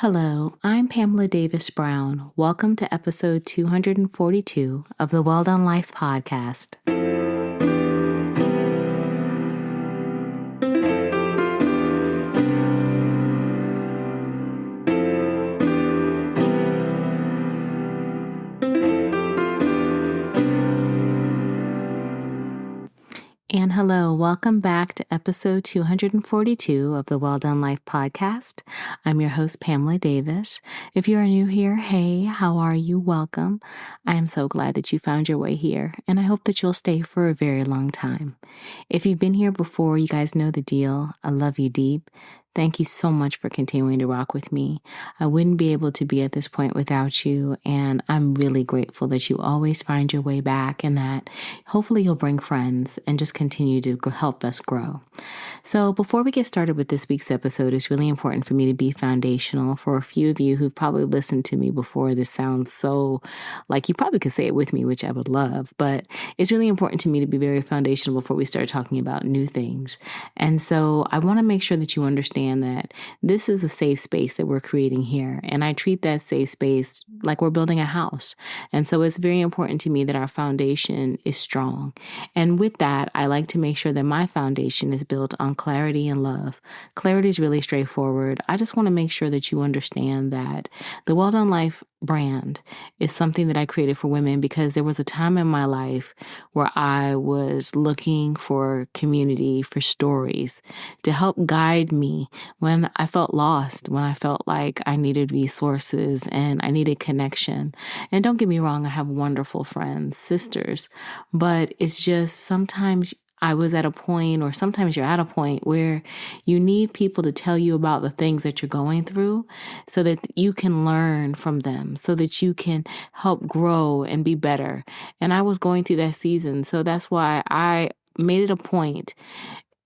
Hello, I'm Pamela Davis Brown. Welcome to episode 242 of the Well Done Life podcast. And hello, welcome back to episode 242 of the Well Done Life podcast. I'm your host, Pamela Davis. If you are new here, hey, how are you? Welcome. I am so glad that you found your way here, and I hope that you'll stay for a very long time. If you've been here before, you guys know the deal. I love you deep. Thank you so much for continuing to rock with me. I wouldn't be able to be at this point without you, and I'm really grateful that you always find your way back and that hopefully you'll bring friends and just continue to help us grow. So before we get started with this week's episode, it's really important for me to be foundational. For a few of you who've probably listened to me before, this sounds so like you probably could say it with me, which I would love, but it's really important to me to be very foundational before we start talking about new things. And so I want to make sure that you understand that this is a safe space that we're creating here. And I treat that safe space like we're building a house. And so it's very important to me that our foundation is strong. And with that, I like to make sure that my foundation is built on clarity and love. Clarity is really straightforward. I just want to make sure that you understand that the Well Done Life brand is something that I created for women because there was a time in my life where I was looking for community, for stories to help guide me when I felt lost, when I felt like I needed resources and I needed connection. And don't get me wrong, I have wonderful friends, sisters, but it's just sometimes I was at a point, or sometimes you're at a point where you need people to tell you about the things that you're going through so that you can learn from them, so that you can help grow and be better. And I was going through that season. So that's why I made it a point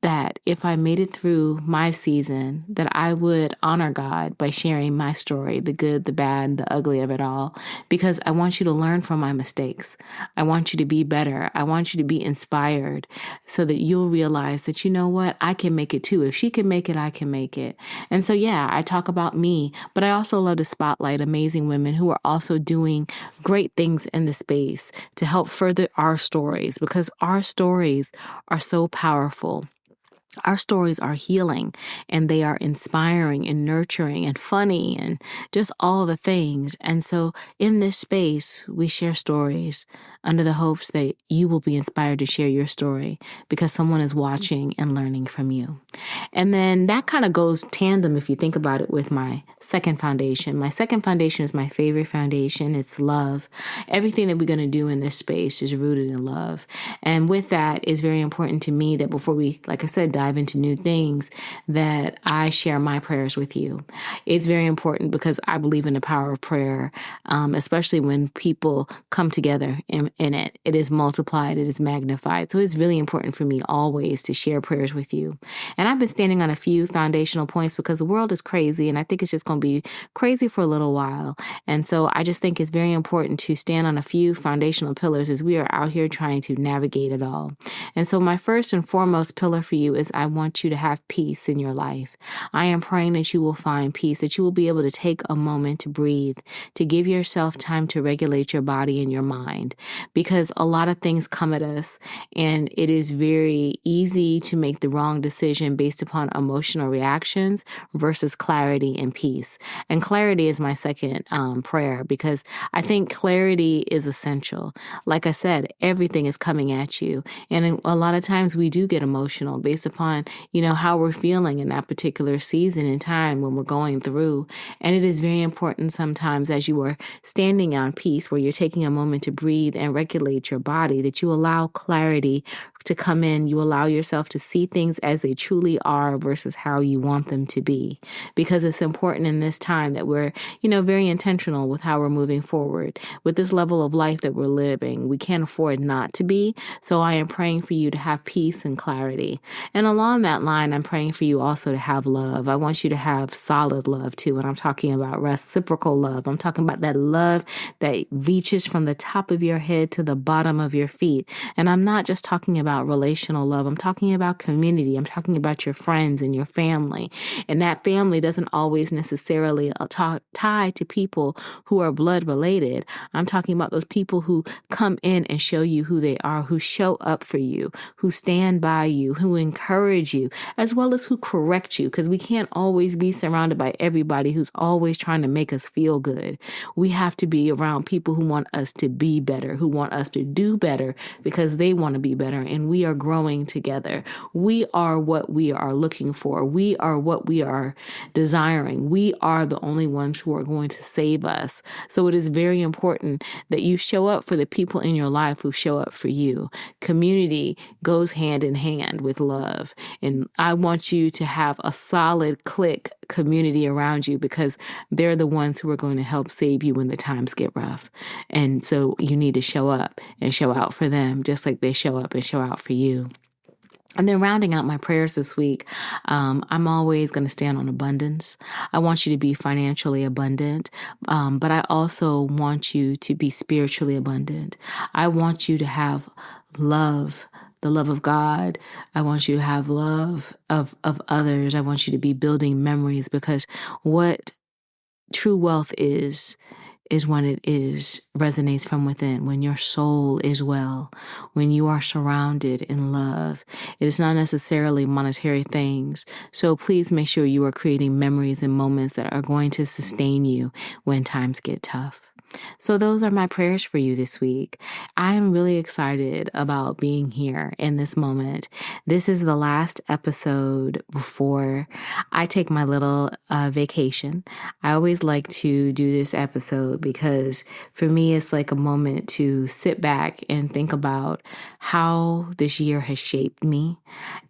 that if I made it through my season, that I would honor God by sharing my story, the good, the bad, the ugly of it all, because I want you to learn from my mistakes. I want you to be better. I want you to be inspired so that you'll realize that, you know what, I can make it too. If she can make it, I can make it. And so, yeah, I talk about me, but I also love to spotlight amazing women who are also doing great things in the space to help further our stories, because our stories are so powerful. Our stories are healing and they are inspiring and nurturing and funny and just all the things. And so in this space, we share stories under the hopes that you will be inspired to share your story because someone is watching and learning from you. And then that kind of goes tandem, if you think about it, with my second foundation. My second foundation is my favorite foundation. It's love. Everything that we're going to do in this space is rooted in love. And with that, it's very important to me that before we, like I said, dive into new things, that I share my prayers with you. It's very important because I believe in the power of prayer, especially when people come together in it. It is multiplied, it is magnified. So it's really important for me always to share prayers with you. And I've been standing on a few foundational points because the world is crazy, and I think it's just going to be crazy for a little while. And so I just think it's very important to stand on a few foundational pillars as we are out here trying to navigate it all. And so my first and foremost pillar for you is I want you to have peace in your life. I am praying that you will find peace, that you will be able to take a moment to breathe, to give yourself time to regulate your body and your mind, because a lot of things come at us and it is very easy to make the wrong decision based upon emotional reactions versus clarity and peace. And clarity is my second prayer, because I think clarity is essential. Like I said, everything is coming at you. And a lot of times we do get emotional based upon, how we're feeling in that particular season and time when we're going through. And it is very important sometimes as you are standing on peace, where you're taking a moment to breathe and regulate your body, that you allow clarity to come in. You allow yourself to see things as they truly are versus how you want them to be, because it's important in this time that we're, very intentional with how we're moving forward with this level of life that we're living. We can't afford not to be. So I am praying for you to have peace and clarity. And along that line, I'm praying for you also to have love. I want you to have solid love too. And I'm talking about reciprocal love. I'm talking about that love that reaches from the top of your head to the bottom of your feet. And I'm not just talking about relational love. I'm talking about community. I'm talking about your friends and your family. And that family doesn't always necessarily necessarily tied to people who are blood related. I'm talking about those people who come in and show you who they are, who show up for you, who stand by you, who encourage you, as well as who correct you, because we can't always be surrounded by everybody who's always trying to make us feel good. We have to be around people who want us to be better, who want us to do better because they want to be better, and we are growing together. We are what we are looking for. We are what we are desiring. We are the only ones who are going to save us. So it is very important that you show up for the people in your life who show up for you. Community goes hand in hand with love. And I want you to have a solid clique community around you because they're the ones who are going to help save you when the times get rough. And so you need to show up and show out for them just like they show up and show out for you. And then rounding out my prayers this week, I'm always going to stand on abundance. I want you to be financially abundant, but I also want you to be spiritually abundant. I want you to have love, the love of God. I want you to have love of others. I want you to be building memories, because what true wealth is when it resonates from within, when your soul is well, when you are surrounded in love. It is not necessarily monetary things. So please make sure you are creating memories and moments that are going to sustain you when times get tough. So those are my prayers for you this week. I am really excited about being here in this moment. This is the last episode before I take my little vacation. I always like to do this episode because for me, it's like a moment to sit back and think about how this year has shaped me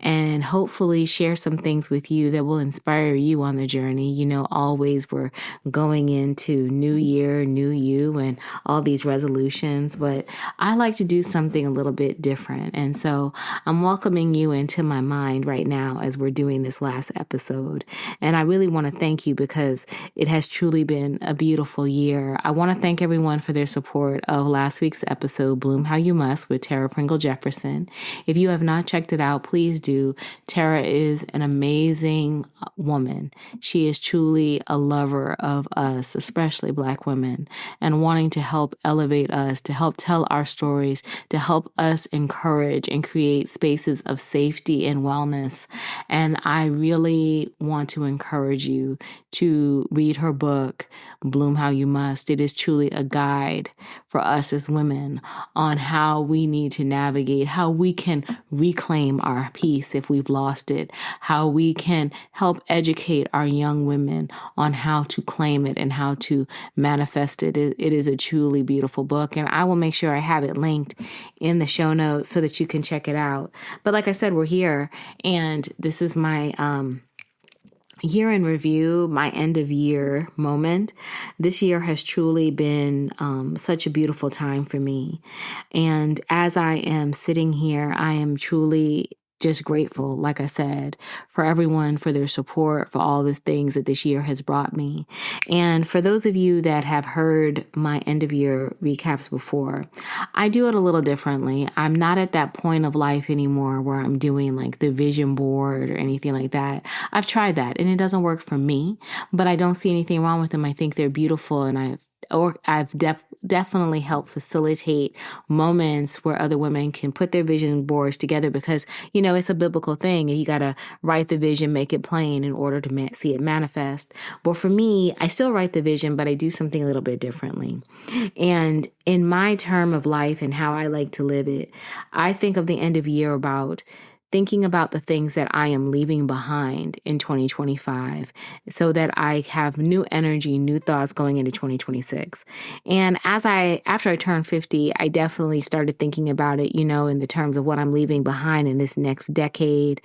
and hopefully share some things with you that will inspire you on the journey. You know, always we're going into new year, new you, and all these resolutions, but I like to do something a little bit different. And so I'm welcoming you into my mind right now as we're doing this last episode. And I really want to thank you because it has truly been a beautiful year. I want to thank everyone for their support of last week's episode, Bloom How You Must with Tara Pringle Jefferson. If you have not checked it out, please do. Tara is an amazing woman. She is truly a lover of us, especially Black women, and wanting to help elevate us, to help tell our stories, to help us encourage and create spaces of safety and wellness. And I really want to encourage you to read her book, Bloom How You Must. It is truly a guide for us as women on how we need to navigate, how we can reclaim our peace if we've lost it, how we can help educate our young women on how to claim it and how to manifest it. It is a truly beautiful book, and I will make sure I have it linked in the show notes so that you can check it out. But like I said, we're here, and this is my year in review, my end of year moment. This year has truly been such a beautiful time for me. And as I am sitting here, I am truly just grateful, like I said, for everyone, for their support, for all the things that this year has brought me. And for those of you that have heard my end of year recaps before, I do it a little differently. I'm not at that point of life anymore where I'm doing like the vision board or anything like that. I've tried that and it doesn't work for me, but I don't see anything wrong with them. I think they're beautiful, and I've definitely helped facilitate moments where other women can put their vision boards together because, you know, it's a biblical thing. You got to write the vision, make it plain in order to see it manifest. But for me, I still write the vision, but I do something a little bit differently. And in my term of life and how I like to live it, I think of the end of year about thinking about the things that I am leaving behind in 2025 so that I have new energy, new thoughts going into 2026. And after I turned 50, I definitely started thinking about it, you know, in the terms of what I'm leaving behind in this next decade.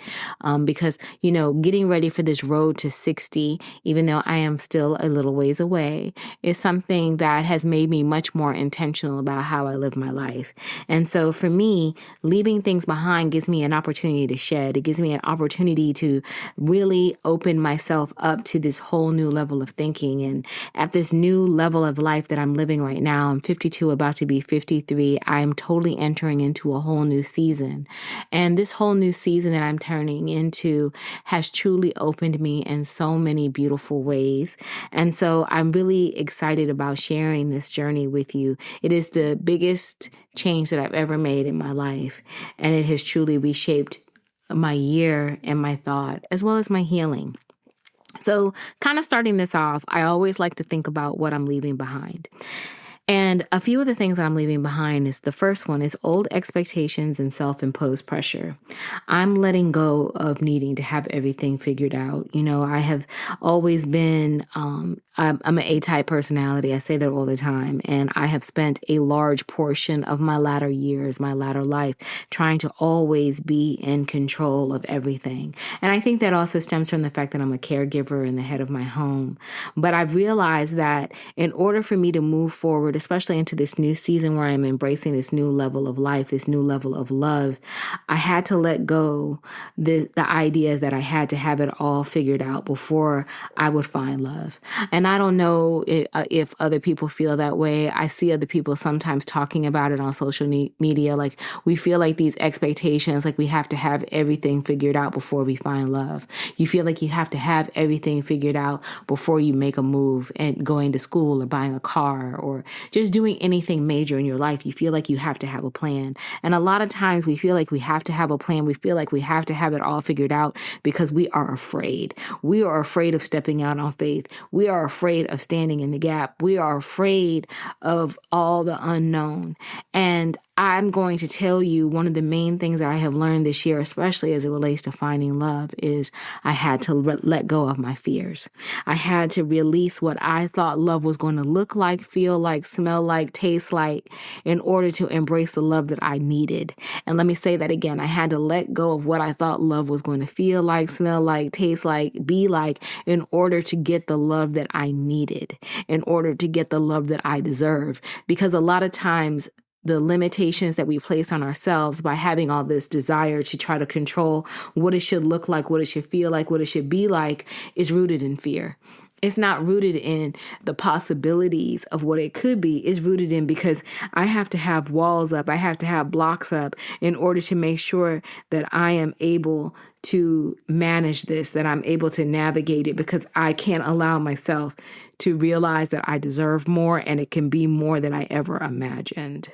Because, you know, getting ready for this road to 60, even though I am still a little ways away, is something that has made me much more intentional about how I live my life. And so for me, leaving things behind gives me an opportunity opportunity to shed. It gives me an opportunity to really open myself up to this whole new level of thinking. And at this new level of life that I'm living right now, I'm 52, about to be 53. I'm totally entering into a whole new season. And this whole new season that I'm turning into has truly opened me in so many beautiful ways. And so I'm really excited about sharing this journey with you. It is the biggest change that I've ever made in my life. And it has truly reshaped my year and my thought, as well as my healing. So kind of starting this off, I always like to think about what I'm leaving behind. And a few of the things that I'm leaving behind is, the first one is old expectations and self-imposed pressure. I'm letting go of needing to have everything figured out. I have always been, I'm an A-type personality. I say that all the time. And I have spent a large portion of my latter years, my latter life, trying to always be in control of everything. And I think that also stems from the fact that I'm a caregiver and the head of my home. But I've realized that in order for me to move forward, especially into this new season where I'm embracing this new level of life, this new level of love, I had to let go the ideas that I had to have it all figured out before I would find love. And I don't know if other people feel that way. I see other people sometimes talking about it on social media. Like, we feel like these expectations, like we have to have everything figured out before we find love. You feel like you have to have everything figured out before you make a move and going to school or buying a car or just doing anything major in your life. You feel like you have to have a plan. And a lot of times we feel like we have to have a plan. We feel like we have to have it all figured out because we are afraid. We are afraid of stepping out on faith. We are afraid of standing in the gap. We are afraid of all the unknown. And I'm going to tell you, one of the main things that I have learned this year, especially as it relates to finding love, is I had to let go of my fears. I had to release what I thought love was going to look like, feel like, smell like, taste like, in order to embrace the love that I needed. And let me say that again. I had to let go of what I thought love was going to feel like, smell like, taste like, be like, in order to get the love that I needed, in order to get the love that I deserve. Because a lot of times, the limitations that we place on ourselves by having all this desire to try to control what it should look like, what it should feel like, what it should be like, is rooted in fear. It's not rooted in the possibilities of what it could be. It's rooted in, because I have to have walls up. I have to have blocks up in order to make sure that I am able to manage this, that I'm able to navigate it, because I can't allow myself to realize that I deserve more and it can be more than I ever imagined.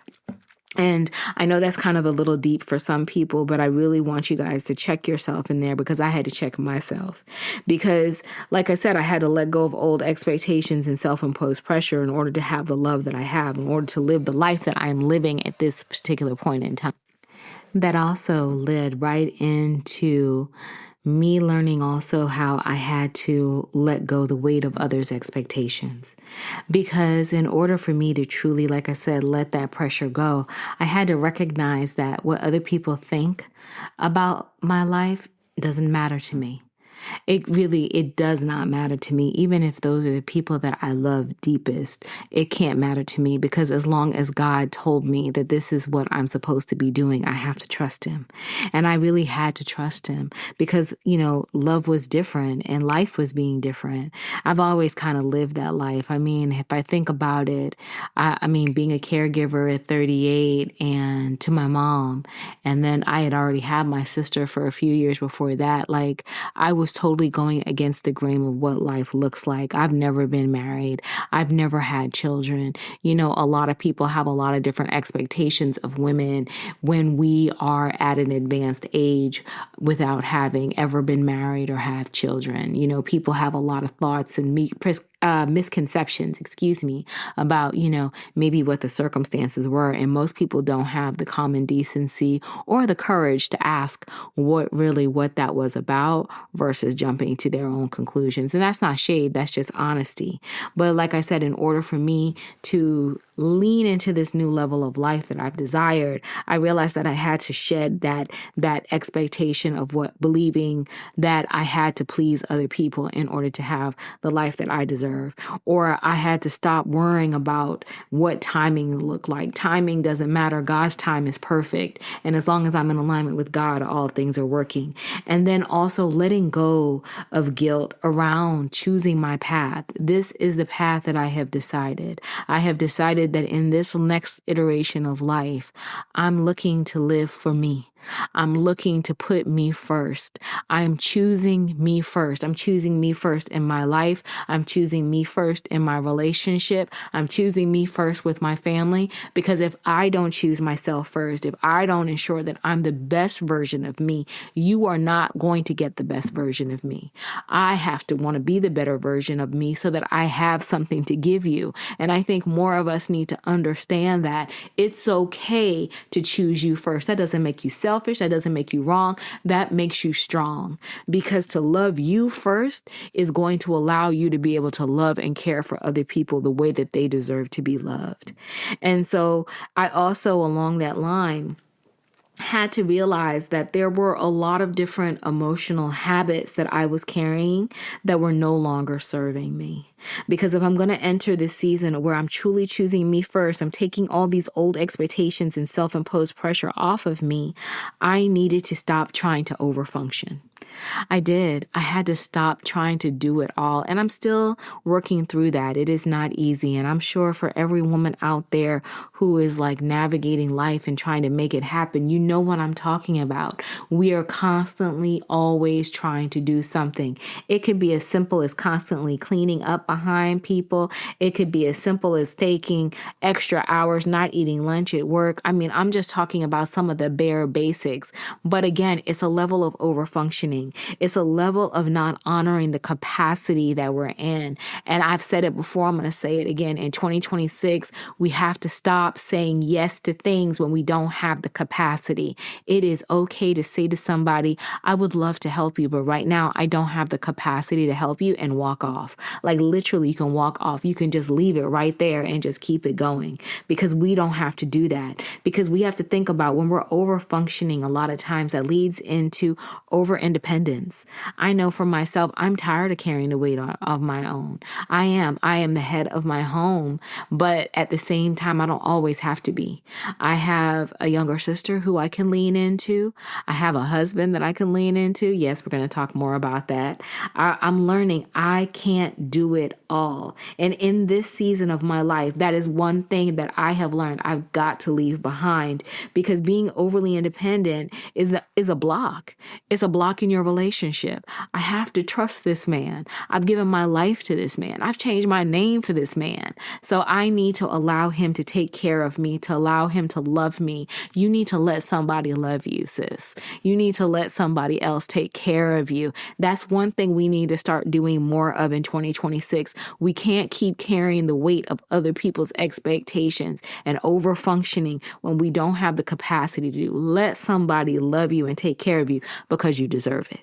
And I know that's kind of a little deep for some people, but I really want you guys to check yourself in there, because I had to check myself. Because, like I said, I had to let go of old expectations and self-imposed pressure in order to have the love that I have, in order to live the life that I'm living at this particular point in time. That also led right into me learning also how I had to let go the weight of others' expectations. Because in order for me to truly, like I said, let that pressure go, I had to recognize that what other people think about my life doesn't matter to me. It does not matter to me. Even if those are the people that I love deepest, it can't matter to me, because as long as God told me that this is what I'm supposed to be doing, I have to trust him. And I really had to trust him because, love was different and life was being different. I've always kind of lived that life. I mean, if I think about it, I mean, being a caregiver at 38 and to my mom, and then I had already had my sister for a few years before that, like I was totally going against the grain of what life looks like. I've never been married. I've never had children. A lot of people have a lot of different expectations of women when we are at an advanced age without having ever been married or have children. People have a lot of thoughts and misconceptions, about, maybe what the circumstances were. And most people don't have the common decency or the courage to ask what that was about versus jumping to their own conclusions. And that's not shade, that's just honesty. But like I said, in order for me to lean into this new level of life that I've desired, I realized that I had to shed that expectation of believing that I had to please other people in order to have the life that I deserve. Or I had to stop worrying about what timing looked like. Timing doesn't matter. God's time is perfect. And as long as I'm in alignment with God, all things are working. And then also letting go of guilt around choosing my path. This is the path that I have decided. I have decided that in this next iteration of life, I'm looking to live for me. I'm looking to put me first. I'm choosing me first. I'm choosing me first in my life. I'm choosing me first in my relationship. I'm choosing me first with my family. Because if I don't choose myself first, if I don't ensure that I'm the best version of me, you are not going to get the best version of me. I have to want to be the better version of me so that I have something to give you. And I think more of us need to understand that it's okay to choose you first. That doesn't make you selfish. That doesn't make you wrong. That makes you strong, because to love you first is going to allow you to be able to love and care for other people the way that they deserve to be loved. And so I also, along that line, had to realize that there were a lot of different emotional habits that I was carrying that were no longer serving me. Because if I'm going to enter this season where I'm truly choosing me first, I'm taking all these old expectations and self-imposed pressure off of me, I needed to stop trying to overfunction. I did. I had to stop trying to do it all. And I'm still working through that. It is not easy. And I'm sure for every woman out there who is like navigating life and trying to make it happen, you know what I'm talking about. We are constantly always trying to do something. It could be as simple as constantly cleaning up behind people. It could be as simple as taking extra hours, not eating lunch at work. I mean, I'm just talking about some of the bare basics. But again, it's a level of overfunctioning. It's a level of not honoring the capacity that we're in. And I've said it before, I'm going to say it again. In 2026, we have to stop saying yes to things when we don't have the capacity. It is okay to say to somebody, I would love to help you, but right now I don't have the capacity to help you, and walk off. Like literally, you can walk off. You can just leave it right there and just keep it going, because we don't have to do that. Because we have to think about when we're over functioning, a lot of times that leads into over independence. I know for myself, I'm tired of carrying the weight of my own. I am the head of my home, but at the same time, I don't always have to be. I have a younger sister who I can lean into. I have a husband that I can lean into. Yes, we're going to talk more about that. I'm learning I can't do it all. And in this season of my life, that is one thing that I have learned I've got to leave behind, because being overly independent is a block. It's a block in your relationship. I have to trust this man. I've given my life to this man. I've changed my name for this man. So I need to allow him to take care of me, to allow him to love me. You need to let somebody love you, sis. You need to let somebody else take care of you. That's one thing we need to start doing more of in 2026. We can't keep carrying the weight of other people's expectations and over functioning when we don't have the capacity to do. Let somebody love you and take care of you, because you deserve it,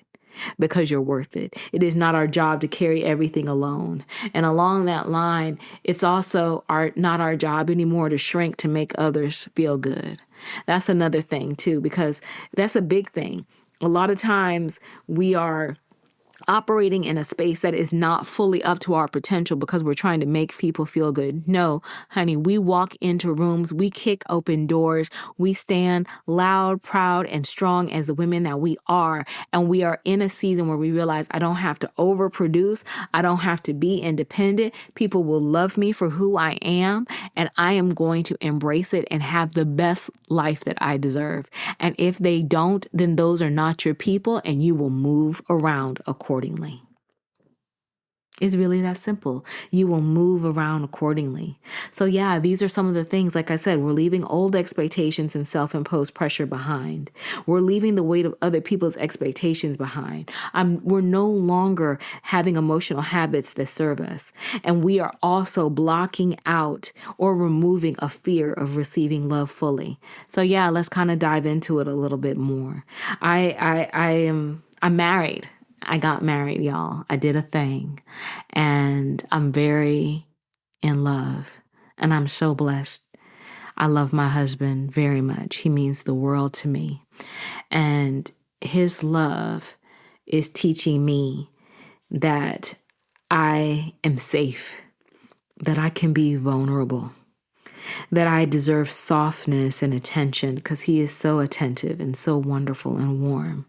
because you're worth it. It is not our job to carry everything alone. And along that line, it's also not our job anymore to shrink to make others feel good. That's another thing too, because that's a big thing. A lot of times we are operating in a space that is not fully up to our potential because we're trying to make people feel good. No, honey, we walk into rooms, we kick open doors, we stand loud, proud, and strong as the women that we are. And we are in a season where we realize I don't have to overproduce. I don't have to be independent. People will love me for who I am, and I am going to embrace it and have the best life that I deserve. And if they don't, then those are not your people, and you will move around accordingly. It's really that simple. You will move around accordingly. So yeah, these are some of the things, like I said, we're leaving old expectations and self-imposed pressure behind. We're leaving the weight of other people's expectations behind. We're no longer having emotional habits that serve us. And we are also blocking out or removing a fear of receiving love fully. So yeah, let's kind of dive into it a little bit more. I'm married. I got married, y'all. I did a thing, and I'm very in love. And I'm so blessed. I love my husband very much. He means the world to me. And his love is teaching me that I am safe, that I can be vulnerable, that I deserve softness and attention because he is so attentive and so wonderful and warm.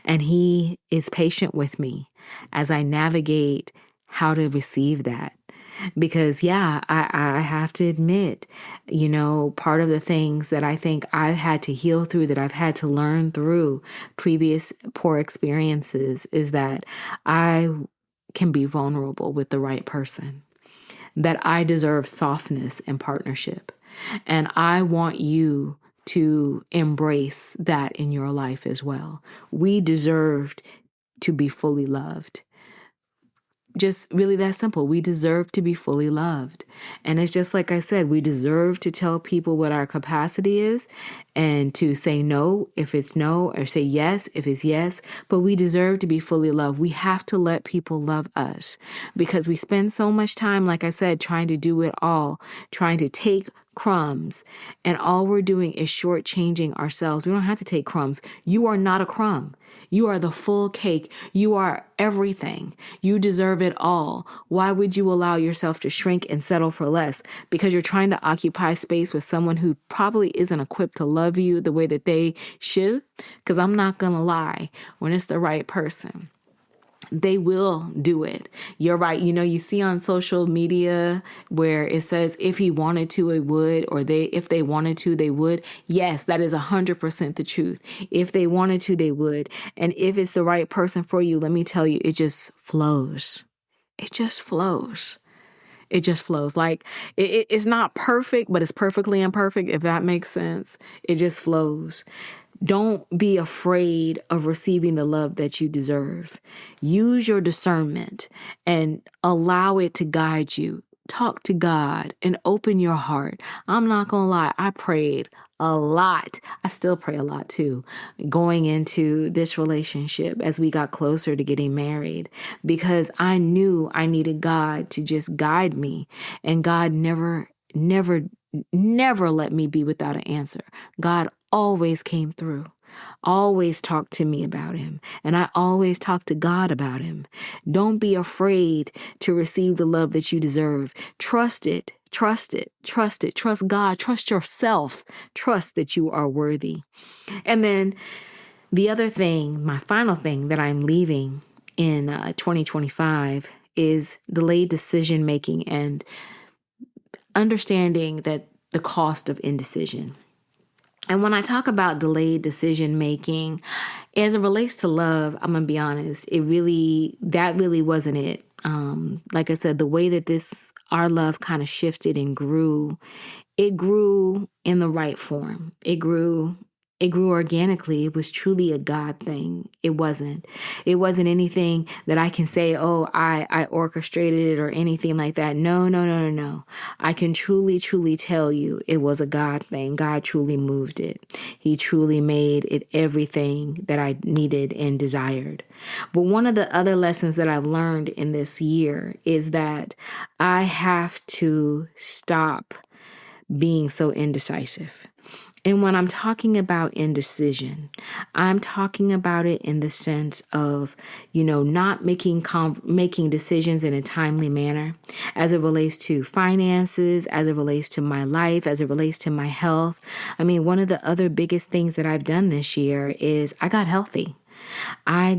And he is patient with me as I navigate how to receive that. Because, I have to admit, part of the things that I think I've had to heal through, that I've had to learn through previous poor experiences, is that I can be vulnerable with the right person, that I deserve softness and partnership. And I want you to embrace that in your life as well. We deserved to be fully loved. Just really that simple. We deserve to be fully loved. And it's just like I said, we deserve to tell people what our capacity is and to say no if it's no, or say yes if it's yes. But we deserve to be fully loved. We have to let people love us because we spend so much time, like I said, trying to do it all, trying to take crumbs. And all we're doing is shortchanging ourselves. We don't have to take crumbs. You are not a crumb. You are the full cake. You are everything. You deserve it all. Why would you allow yourself to shrink and settle for less? Because you're trying to occupy space with someone who probably isn't equipped to love you the way that they should? Because I'm not going to lie, when it's the right person, they will do it. You're right. You see on social media where it says if he wanted to, it would, or if they wanted to, they would. Yes, that is 100% the truth. If they wanted to, they would. And if it's the right person for you, let me tell you, it just flows. It just flows. It just flows. Like it's not perfect, but it's perfectly imperfect, if that makes sense. It just flows. Don't be afraid of receiving the love that you deserve. Use your discernment and allow it to guide you. Talk to God and open your heart. I'm not going to lie. I prayed a lot. I still pray a lot too, going into this relationship as we got closer to getting married, because I knew I needed God to just guide me. And God never let me be without an answer. God always came through, always talked to me about him, and I always talked to God about him. Don't be afraid to receive the love that you deserve. Trust it. Trust it. Trust it. Trust God. Trust yourself. Trust that you are worthy. And then the other thing, my final thing that I'm leaving in 2025 is delayed decision making and understanding that the cost of indecision. And when I talk about delayed decision making, as it relates to love, I'm going to be honest, that really wasn't it. Like I said, the way that our love kind of shifted and grew, it grew in the right form. It grew organically. It was truly a God thing. It wasn't anything that I can say, oh, I orchestrated it or anything like that. No. I can truly tell you it was a God thing. God truly moved it. He truly made it everything that I needed and desired. But one of the other lessons that I've learned in this year is that I have to stop being so indecisive. And when I'm talking about indecision, I'm talking about it in the sense of, not making decisions in a timely manner as it relates to finances, as it relates to my life, as it relates to my health. I mean, one of the other biggest things that I've done this year is I got healthy. I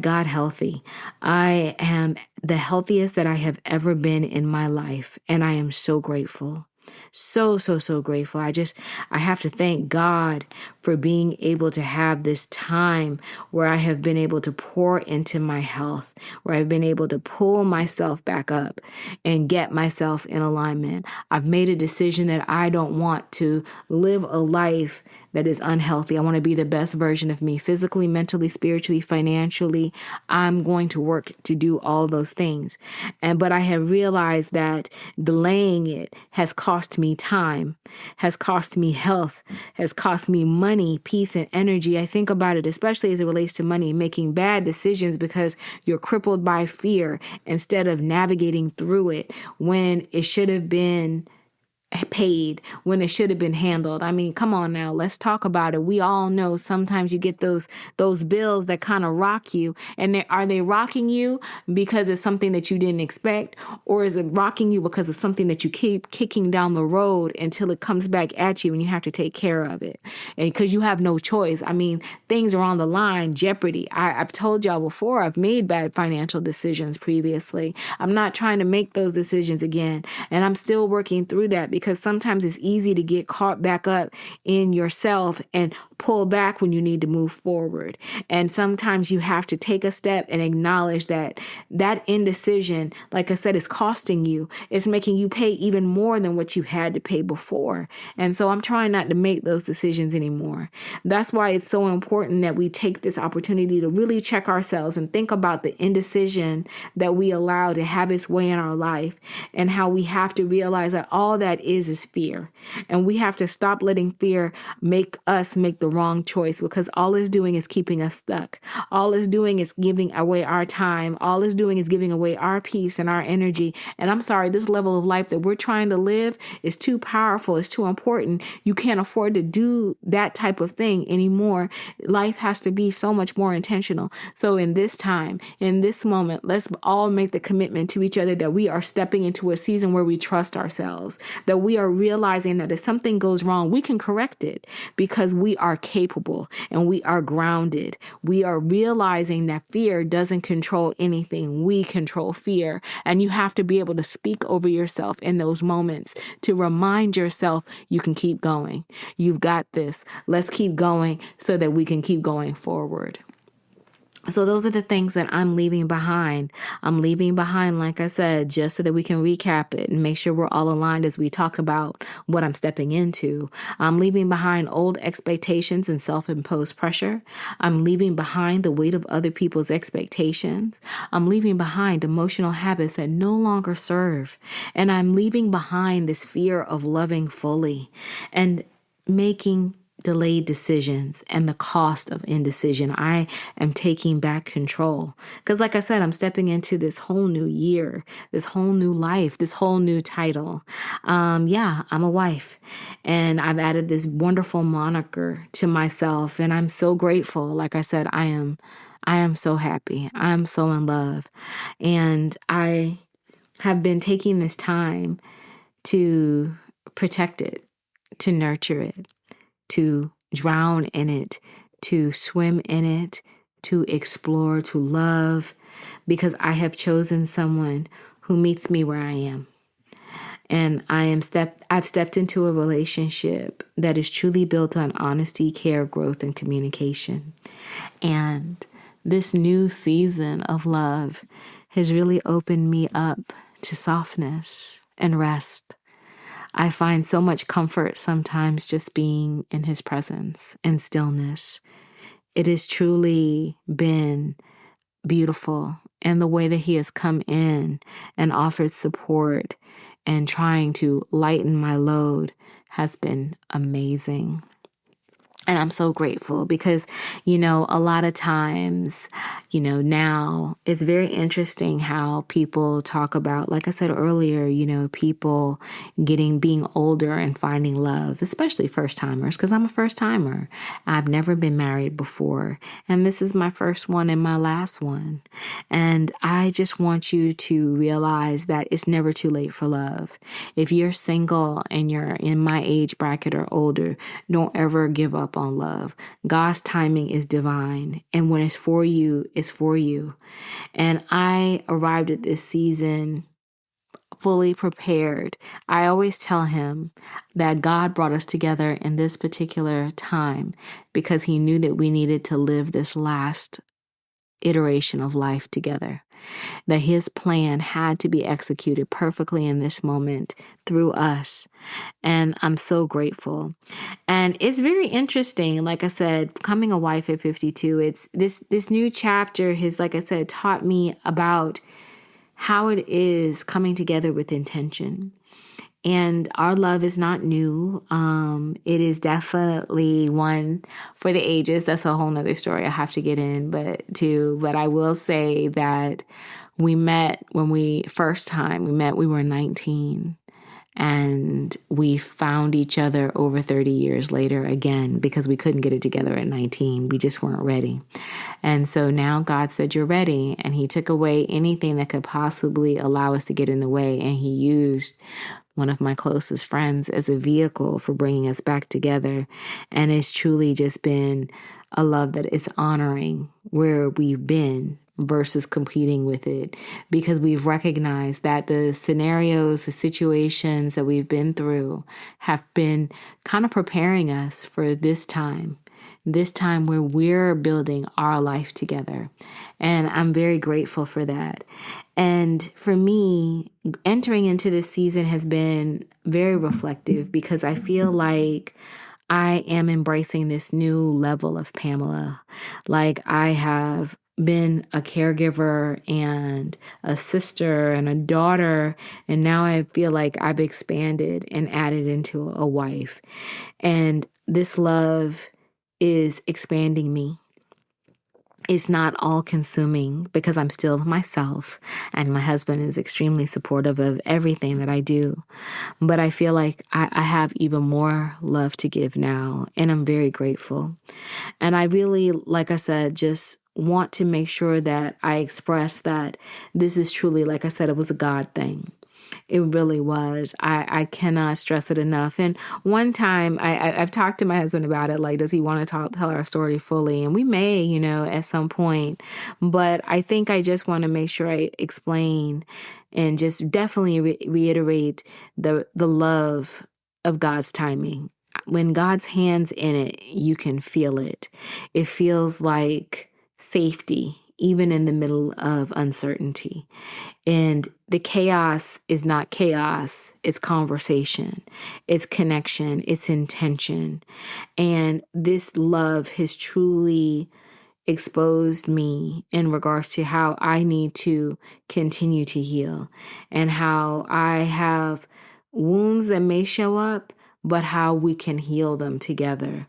am the healthiest that I have ever been in my life, and I am so grateful. So grateful. I have to thank God for being able to have this time where I have been able to pour into my health, where I've been able to pull myself back up and get myself in alignment. I've made a decision that I don't want to live a life that is unhealthy. I want to be the best version of me, physically, mentally, spiritually, financially. I'm going to work to do all those things. But I have realized that delaying it has cost me time, has cost me health, has cost me money, peace, and energy. I think about it, especially as it relates to money, making bad decisions because you're crippled by fear instead of navigating through it when it should have been, paid when it should have been handled. I mean, come on now, let's talk about it. We all know sometimes you get those bills that kind of rock you, and are they rocking you because it's something that you didn't expect, or is it rocking you because of something that you keep kicking down the road until it comes back at you and you have to take care of it, and because you have no choice? I mean, things are on the line, jeopardy. I've told y'all before, I've made bad financial decisions previously. I'm not trying to make those decisions again, and I'm still working through that, because sometimes it's easy to get caught back up in yourself and pull back when you need to move forward. And sometimes you have to take a step and acknowledge that indecision, like I said, is costing you. It's making you pay even more than what you had to pay before. And so I'm trying not to make those decisions anymore. That's why it's so important that we take this opportunity to really check ourselves and think about the indecision that we allow to have its way in our life, and how we have to realize that all that is fear. And we have to stop letting fear make us make the wrong choice, because all it's doing is keeping us stuck. All it's doing is giving away our time. All it's doing is giving away our peace and our energy. And I'm sorry, this level of life that we're trying to live is too powerful. It's too important. You can't afford to do that type of thing anymore. Life has to be so much more intentional. So in this time, in this moment, let's all make the commitment to each other that we are stepping into a season where we trust ourselves, that we are realizing that if something goes wrong, we can correct it, because we are capable and we are grounded. We are realizing that fear doesn't control anything. We control fear. And you have to be able to speak over yourself in those moments to remind yourself you can keep going. You've got this. Let's keep going so that we can keep going forward. So those are the things that I'm leaving behind. I'm leaving behind, like I said, just so that we can recap it and make sure we're all aligned as we talk about what I'm stepping into. I'm leaving behind old expectations and self-imposed pressure. I'm leaving behind the weight of other people's expectations. I'm leaving behind emotional habits that no longer serve. And I'm leaving behind this fear of loving fully and making delayed decisions and the cost of indecision. I am taking back control, because like I said, I'm stepping into this whole new year, this whole new life, this whole new title. I'm a wife, and I've added this wonderful moniker to myself, and I'm so grateful. Like I said, I am so happy. I'm so in love, and I have been taking this time to protect it, to nurture it, to drown in it, to swim in it, to explore, to love, because I have chosen someone who meets me where I am. And I've stepped into a relationship that is truly built on honesty, care, growth, and communication. And this new season of love has really opened me up to softness and rest. I find so much comfort sometimes just being in his presence and stillness. It has truly been beautiful. And the way that he has come in and offered support and trying to lighten my load has been amazing. And I'm so grateful because, a lot of times, now it's very interesting how people talk about, like I said earlier, people being older and finding love, especially first timers, because I'm a first timer. I've never been married before. And this is my first one and my last one. And I just want you to realize that it's never too late for love. If you're single and you're in my age bracket or older, don't ever give up on love. God's timing is divine. And when it's for you, it's for you. And I arrived at this season fully prepared. I always tell him that God brought us together in this particular time because he knew that we needed to live this last iteration of life together, that his plan had to be executed perfectly in this moment through us. And I'm so grateful. And it's very interesting. Like I said, becoming a wife at 52, it's this new chapter has, like I said, taught me about how it is coming together with intention. And our love is not new. It is definitely one for the ages. That's a whole nother story I have to get in, but I will say that we met when we were 19. And we found each other over 30 years later again, because we couldn't get it together at 19. We just weren't ready. And so now God said, you're ready. And he took away anything that could possibly allow us to get in the way. And he used one of my closest friends as a vehicle for bringing us back together. And it's truly just been a love that is honoring where we've been versus competing with it, because we've recognized that the scenarios, the situations that we've been through have been kind of preparing us for this time where we're building our life together. And I'm very grateful for that. And for me, entering into this season has been very reflective, because I feel like I am embracing this new level of Pamela. Like, I have been a caregiver and a sister and a daughter, and now I feel like I've expanded and added into a wife. And this love is expanding me. It's not all consuming, because I'm still myself, and my husband is extremely supportive of everything that I do. But I feel like I have even more love to give now, and I'm very grateful. And I really, like I said, just want to make sure that I express that this is truly, like I said, it was a God thing. It really was. I cannot stress it enough. And one time I've talked to my husband about it. Like, does he want to tell our story fully? And we may, at some point. But I think I just want to make sure I explain and just definitely reiterate the love of God's timing. When God's hand's in it, you can feel it. It feels like safety, even in the middle of uncertainty. And the chaos is not chaos. It's conversation. It's connection. It's intention. And this love has truly exposed me in regards to how I need to continue to heal, and how I have wounds that may show up, but how we can heal them together.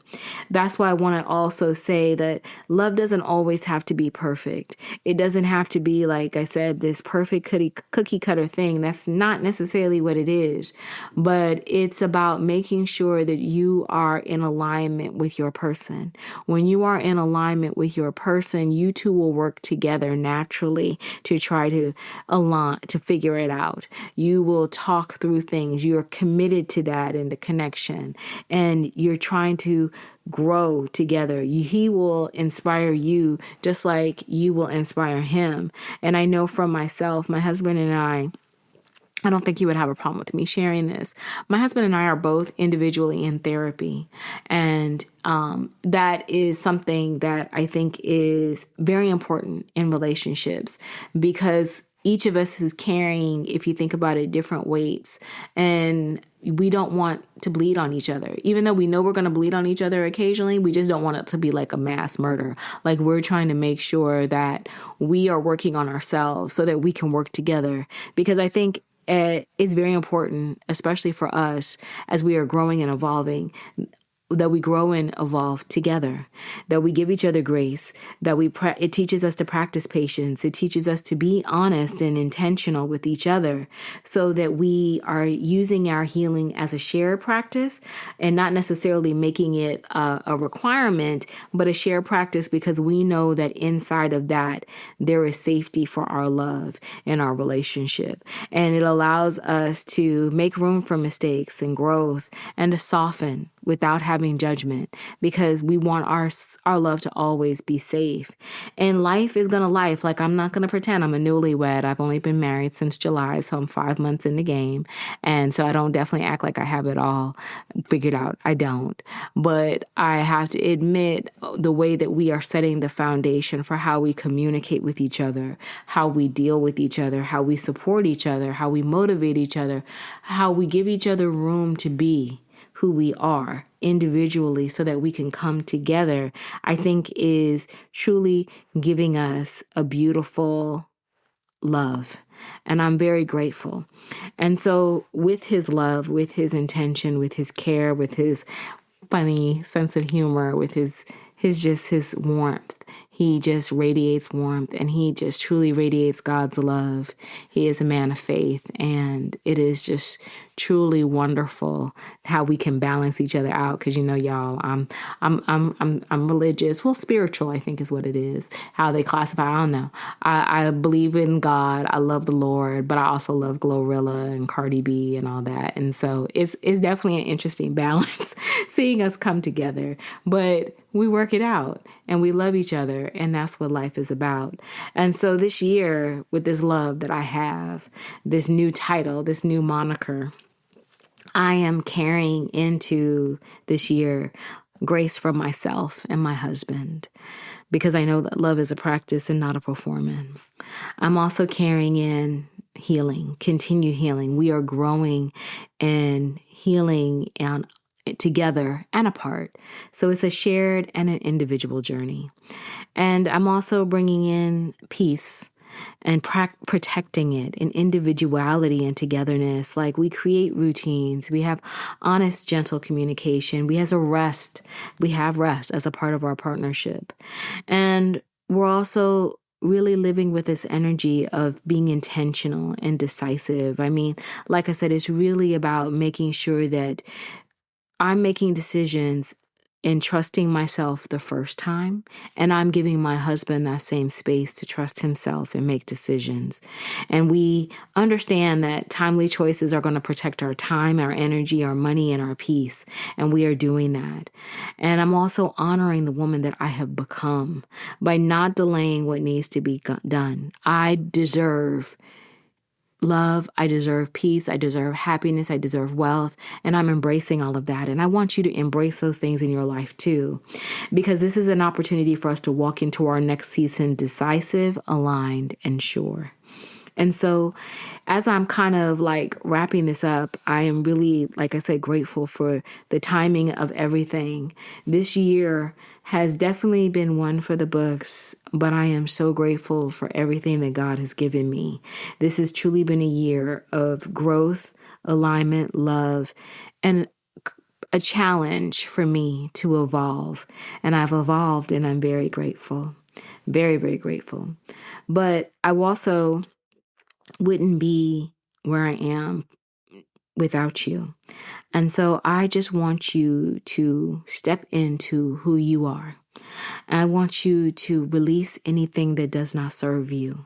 That's why I want to also say that love doesn't always have to be perfect. It doesn't have to be, like I said, this perfect cookie cutter thing. That's not necessarily what it is, but it's about making sure that you are in alignment with your person. When you are in alignment with your person, you two will work together naturally to try to align, to figure it out. You will talk through things. You're committed to that and the connection. And you're trying to grow together. He will inspire you just like you will inspire him. And I know from myself, my husband and I don't think you would have a problem with me sharing this. My husband and I are both individually in therapy. And that is something that I think is very important in relationships, because each of us is carrying, if you think about it, different weights, and we don't want to bleed on each other. Even though we know we're going to bleed on each other occasionally, we just don't want it to be like a mass murder. Like, we're trying to make sure that we are working on ourselves so that we can work together. Because I think it's very important, especially for us as we are growing and evolving, that we grow and evolve together, that we give each other grace, that it teaches us to practice patience. It teaches us to be honest and intentional with each other, so that we are using our healing as a shared practice and not necessarily making it a requirement, but a shared practice, because we know that inside of that, there is safety for our love and our relationship. And it allows us to make room for mistakes and growth, and to soften without having judgment, because we want our love to always be safe. And life is going to life. Like, I'm not going to pretend I'm a newlywed. I've only been married since July, so I'm 5 months in the game. And so I don't definitely act like I have it all figured out. I don't. But I have to admit the way that we are setting the foundation for how we communicate with each other, how we deal with each other, how we support each other, how we motivate each other, how we give each other room to be who we are individually so that we can come together, I think is truly giving us a beautiful love. And I'm very grateful. And so with his love, with his intention, with his care, with his funny sense of humor, with his warmth, he just radiates warmth, and he just truly radiates God's love. He is a man of faith, and it is just truly wonderful how we can balance each other out. Cause y'all, I'm religious. Well, spiritual, I think is what it is. How they classify. I don't know. I believe in God. I love the Lord, but I also love Glorilla and Cardi B and all that. And so it's definitely an interesting balance seeing us come together, but we work it out and we love each other. And that's what life is about. And so this year, with this love that I have, this new title, this new moniker, I am carrying into this year grace for myself and my husband, because I know that love is a practice and not a performance. I'm also carrying in healing, continued healing. We are growing and healing and together and apart. So it's a shared and an individual journey. And I'm also bringing in peace and protecting it in individuality and togetherness. Like, we create routines. We have honest, gentle communication. We have rest as a part of our partnership. And we're also really living with this energy of being intentional and decisive. I mean, like I said, it's really about making sure that I'm making decisions and trusting myself the first time, and I'm giving my husband that same space to trust himself and make decisions. And we understand that timely choices are going to protect our time, our energy, our money, and our peace. And we are doing that. And I'm also honoring the woman that I have become by not delaying what needs to be done. I deserve love, I deserve peace, I deserve happiness, I deserve wealth, and I'm embracing all of that. And I want you to embrace those things in your life too, because this is an opportunity for us to walk into our next season decisive, aligned, and sure. And so as I'm kind of like wrapping this up, I am really, like I said, grateful for the timing of everything. This year has definitely been one for the books, but I am so grateful for everything that God has given me. This has truly been a year of growth, alignment, love, and a challenge for me to evolve. And I've evolved, and I'm very grateful. Very, very grateful. But I also wouldn't be where I am without you. And so I just want you to step into who you are. I want you to release anything that does not serve you.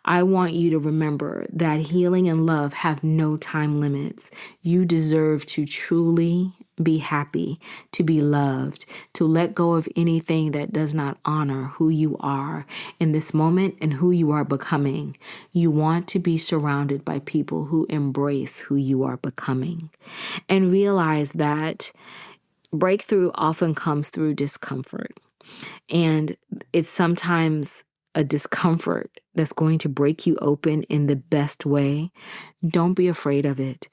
I want you to remember that healing and love have no time limits. You deserve to truly be happy, to be loved, to let go of anything that does not honor who you are in this moment and who you are becoming. You want to be surrounded by people who embrace who you are becoming, and realize that breakthrough often comes through discomfort. And it's sometimes a discomfort that's going to break you open in the best way. Don't be afraid of it.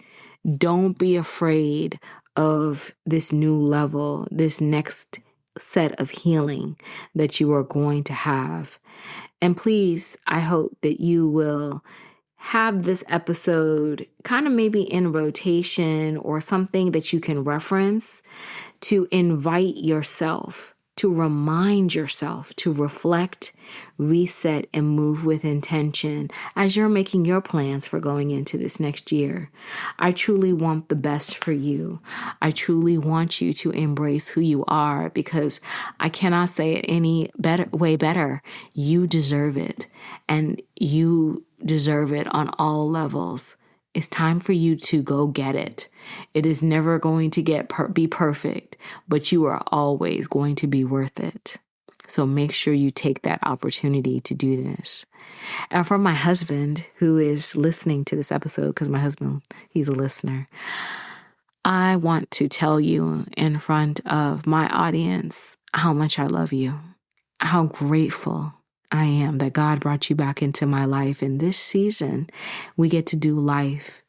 Don't be afraid of this new level, this next set of healing that you are going to have. And please, I hope that you will have this episode kind of maybe in rotation or something that you can reference to invite yourself, to remind yourself to reflect, reset, and move with intention as you're making your plans for going into this next year. I truly want the best for you. I truly want you to embrace who you are, because I cannot say it any way better. You deserve it, and you deserve it on all levels. It's time for you to go get it. It is never going to be perfect, but you are always going to be worth it. So make sure you take that opportunity to do this. And for my husband, who is listening to this episode, because my husband, he's a listener, I want to tell you in front of my audience how much I love you, how grateful I am that God brought you back into my life. And this season, we get to do life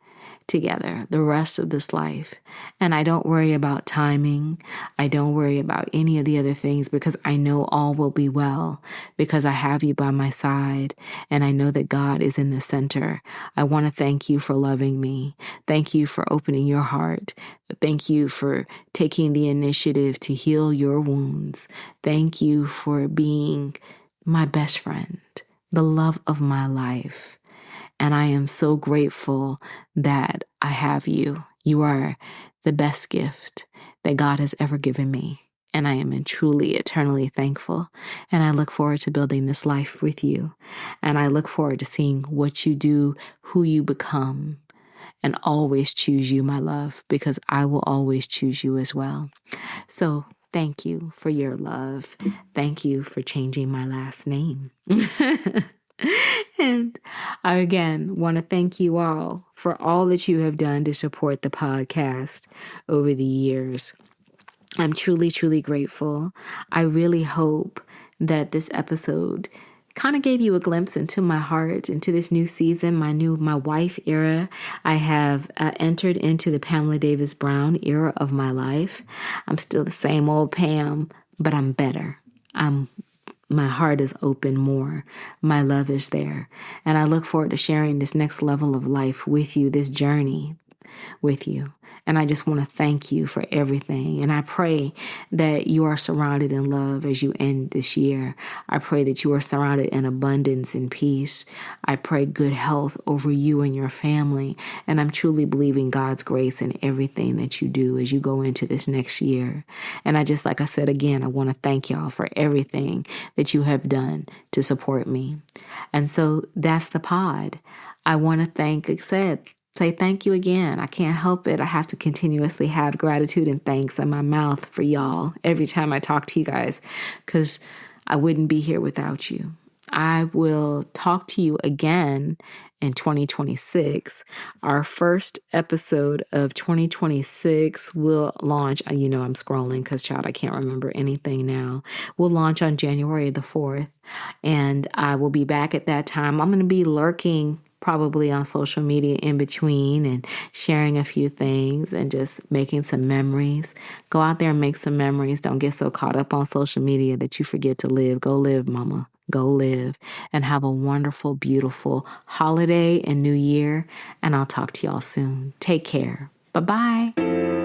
together, the rest of this life. And I don't worry about timing. I don't worry about any of the other things, because I know all will be well, because I have you by my side and I know that God is in the center. I want to thank you for loving me. Thank you for opening your heart. Thank you for taking the initiative to heal your wounds. Thank you for being my best friend, the love of my life. And I am so grateful that I have you. You are the best gift that God has ever given me. And I am truly, eternally thankful. And I look forward to building this life with you. And I look forward to seeing what you do, who you become, and always choose you, my love, because I will always choose you as well. So thank you for your love. Thank you for changing my last name. And I again want to thank you all for all that you have done to support the podcast over the years. I'm truly, truly grateful. I really hope that this episode kind of gave you a glimpse into my heart, into this new season, my wife era. I have entered into the Pamela Davis Brown era of my life. I'm still the same old Pam, but I'm better. My heart is open more. My love is there. And I look forward to sharing this next level of life with you, this journey with you. And I just want to thank you for everything. And I pray that you are surrounded in love as you end this year. I pray that you are surrounded in abundance and peace. I pray good health over you and your family. And I'm truly believing God's grace in everything that you do as you go into this next year. And like I said again, I want to thank y'all for everything that you have done to support me. And so that's the pod. I want to say thank you again. I can't help it. I have to continuously have gratitude and thanks in my mouth for y'all every time I talk to you guys, because I wouldn't be here without you. I will talk to you again in 2026. Our first episode of 2026 will launch. I'm scrolling because, child, I can't remember anything now. We'll launch on January the 4th, and I will be back at that time. I'm going to be lurking probably on social media in between and sharing a few things and just making some memories. Go out there and make some memories. Don't get so caught up on social media that you forget to live. Go live, mama. Go live and have a wonderful, beautiful holiday and new year. And I'll talk to y'all soon. Take care. Bye-bye.